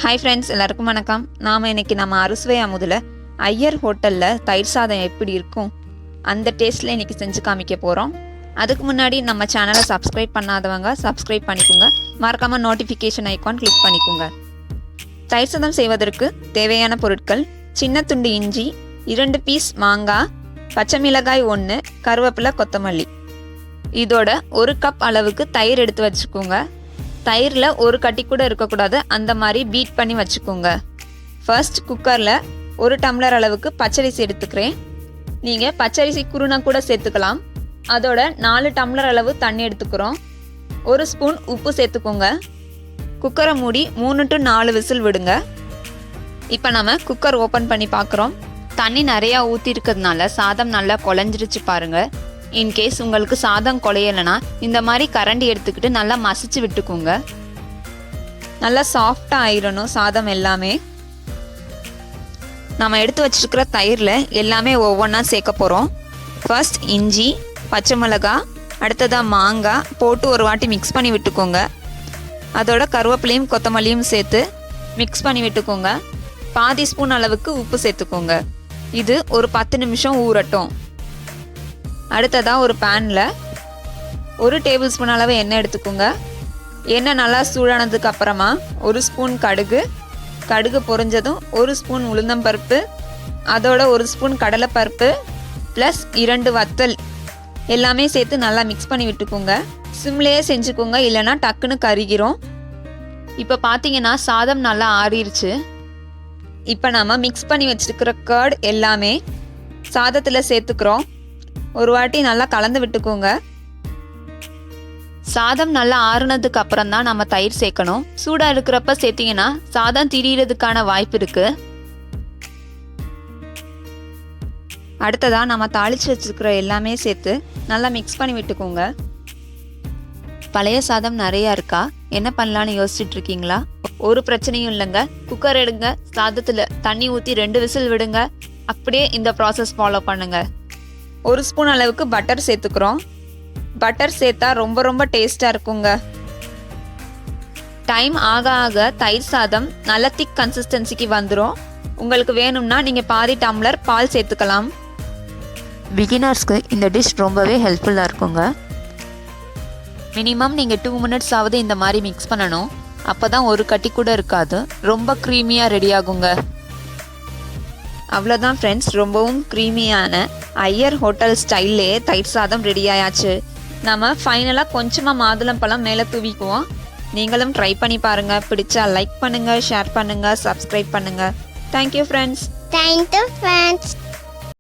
Hi friends, எல்லாருக்கும் வணக்கம். நாம் இன்னைக்கு நம்ம அறுசுவை அமுதில் ஐயர் ஹோட்டலில் தயிர் சாதம் எப்படி இருக்கும் அந்த டேஸ்ட்டில் இன்றைக்கி செஞ்சு காமிக்க போகிறோம். அதுக்கு முன்னாடி நம்ம சேனலை சப்ஸ்கிரைப் பண்ணாதவங்க சப்ஸ்கிரைப் பண்ணிக்கோங்க. மறக்காமல் நோட்டிஃபிகேஷன் ஐக்கான் கிளிக் பண்ணிக்கோங்க. தயிர் சாதம் செய்வதற்கு தேவையான பொருட்கள்: சின்ன துண்டு இஞ்சி, 2 பீஸ் மாங்காய், பச்சை மிளகாய் 1, கருவேப்பிலை, கொத்தமல்லி. இதோட 1 கப் அளவுக்கு தயிர் எடுத்து வச்சுக்கோங்க. தயிரில் ஒரு கட்டி கூட இருக்கக்கூடாது, அந்த மாதிரி பீட் பண்ணி வச்சுக்கோங்க. ஃபர்ஸ்ட் குக்கரில் 1 டம்ளர் அளவுக்கு பச்சரிசி எடுத்துக்கிறேன். நீங்கள் பச்சரிசி குருணை கூட சேர்த்துக்கலாம். அதோட 4 டம்ளர் அளவு தண்ணி எடுத்துக்கிறோம். 1 ஸ்பூன் உப்பு சேர்த்துக்கோங்க. குக்கரை மூடி 3 to 4 விசில் விடுங்க. இப்போ நம்ம குக்கர் ஓப்பன் பண்ணி பார்க்குறோம். தண்ணி நிறையா ஊற்றிருக்கிறதுனால சாதம் நல்லா குழஞ்சிருச்சு பாருங்கள். இன்கேஸ் உங்களுக்கு சாதம் குழையலைன்னா இந்த மாதிரி கரண்டி எடுத்துக்கிட்டு நல்லா மசிச்சு விட்டுக்கோங்க. நல்லா சாஃப்டாக ஆயிடணும் சாதம் எல்லாமே. நம்ம எடுத்து வச்சிருக்கிற தயிரில் எல்லாமே ஒவ்வொன்றா சேர்க்க போகிறோம். ஃபர்ஸ்ட் இஞ்சி, பச்சை மிளகாய், அடுத்ததாக மாங்காய் போட்டு ஒரு வாட்டி மிக்ஸ் பண்ணி விட்டுக்கோங்க. அதோட கருவேப்பிலையும் கொத்தமல்லியும் சேர்த்து மிக்ஸ் பண்ணி விட்டுக்கோங்க. பாதி ஸ்பூன் அளவுக்கு உப்பு சேர்த்துக்கோங்க. இது ஒரு 10 நிமிஷம் ஊறட்டும். அடுத்ததாக ஒரு பேனில் 1 டேபிள் ஸ்பூன் அளவு எண்ணெய் எடுத்துக்கோங்க. எண்ணெய் நல்லா சூடானதுக்கு அப்புறமா 1 ஸ்பூன் கடுகு பொரிஞ்சதும் 1 ஸ்பூன் உளுந்தம்பருப்பு, அதோட 1 ஸ்பூன் கடலைப்பருப்பு ப்ளஸ் 2 வத்தல் எல்லாமே சேர்த்து நல்லா மிக்ஸ் பண்ணி விட்டுக்கோங்க. சிம்லேயே செஞ்சுக்கோங்க, இல்லைன்னா டக்குன்னு கருகிரும். இப்போ பார்த்தீங்கன்னா சாதம் நல்லா ஆறிடுச்சு. இப்போ நம்ம மிக்ஸ் பண்ணி வச்சுருக்கிற கர்ட் எல்லாமே சாதத்தில் சேர்த்துக்கிறோம். ஒரு வாட்டி நல்லா கலந்து விட்டுக்கோங்க. சாதம் நல்லா ஆறுனதுக்கு அப்புறம் தான் நம்ம தயிர் சேர்க்கணும். சூடாக இருக்கிறப்ப சேர்த்திங்கன்னா சாதம் திரியறதுக்கான வாய்ப்பு இருக்கு. அடுத்ததாக நம்ம தாளித்து வச்சுருக்கிற எல்லாமே சேர்த்து நல்லா மிக்ஸ் பண்ணி விட்டுக்கோங்க. பழைய சாதம் நிறையா இருக்கா, என்ன பண்ணலான்னு யோசிச்சுட்டு இருக்கீங்களா? ஒரு பிரச்சனையும் இல்லைங்க. குக்கர் எடுங்க, சாதத்தில் தண்ணி ஊற்றி 2 விசில் விடுங்க. அப்படியே இந்த ப்ராசஸ் ஃபாலோ பண்ணுங்க. 1 ஸ்பூன் அளவுக்கு பட்டர் சேர்த்துக்கிறோம். பட்டர் சேர்த்தா ரொம்ப டேஸ்டாக இருக்குங்க. டைம் ஆக ஆக தயிர் சாதம் நல்ல திக் கன்சிஸ்டன்சிக்கு வந்துடும். உங்களுக்கு வேணும்னா நீங்கள் பாதி டம்ளர் பால் சேர்த்துக்கலாம். பிகினர்ஸ்க்கு இந்த டிஷ் ரொம்பவே ஹெல்ப்ஃபுல்லாக இருக்குங்க. மினிமம் நீங்கள் 2 மினிட்ஸ் ஆகுது இந்த மாதிரி மிக்ஸ் பண்ணணும். அப்போ தான் ஒரு கட்டி கூட இருக்காது. ரொம்ப க்ரீமியாக ரெடி ஆகுங்க. அவ்வளோதான் ஃப்ரெண்ட்ஸ், ரொம்பவும் க்ரீமியான ஐயர் ஹோட்டல் ஸ்டைல்லே தயிர் சாதம் ரெடி ஆயாச்சு. நம்ம ஃபைனலாக கொஞ்சமாக மாதுளம்பழம் மேலே தூவிக்குவோம். நீங்களும் ட்ரை பண்ணி பாருங்கள். பிடிச்சா லைக் பண்ணுங்கள், ஷேர் பண்ணுங்கள், சப்ஸ்கிரைப் பண்ணுங்கள். Thank you friends. Thank you, friends.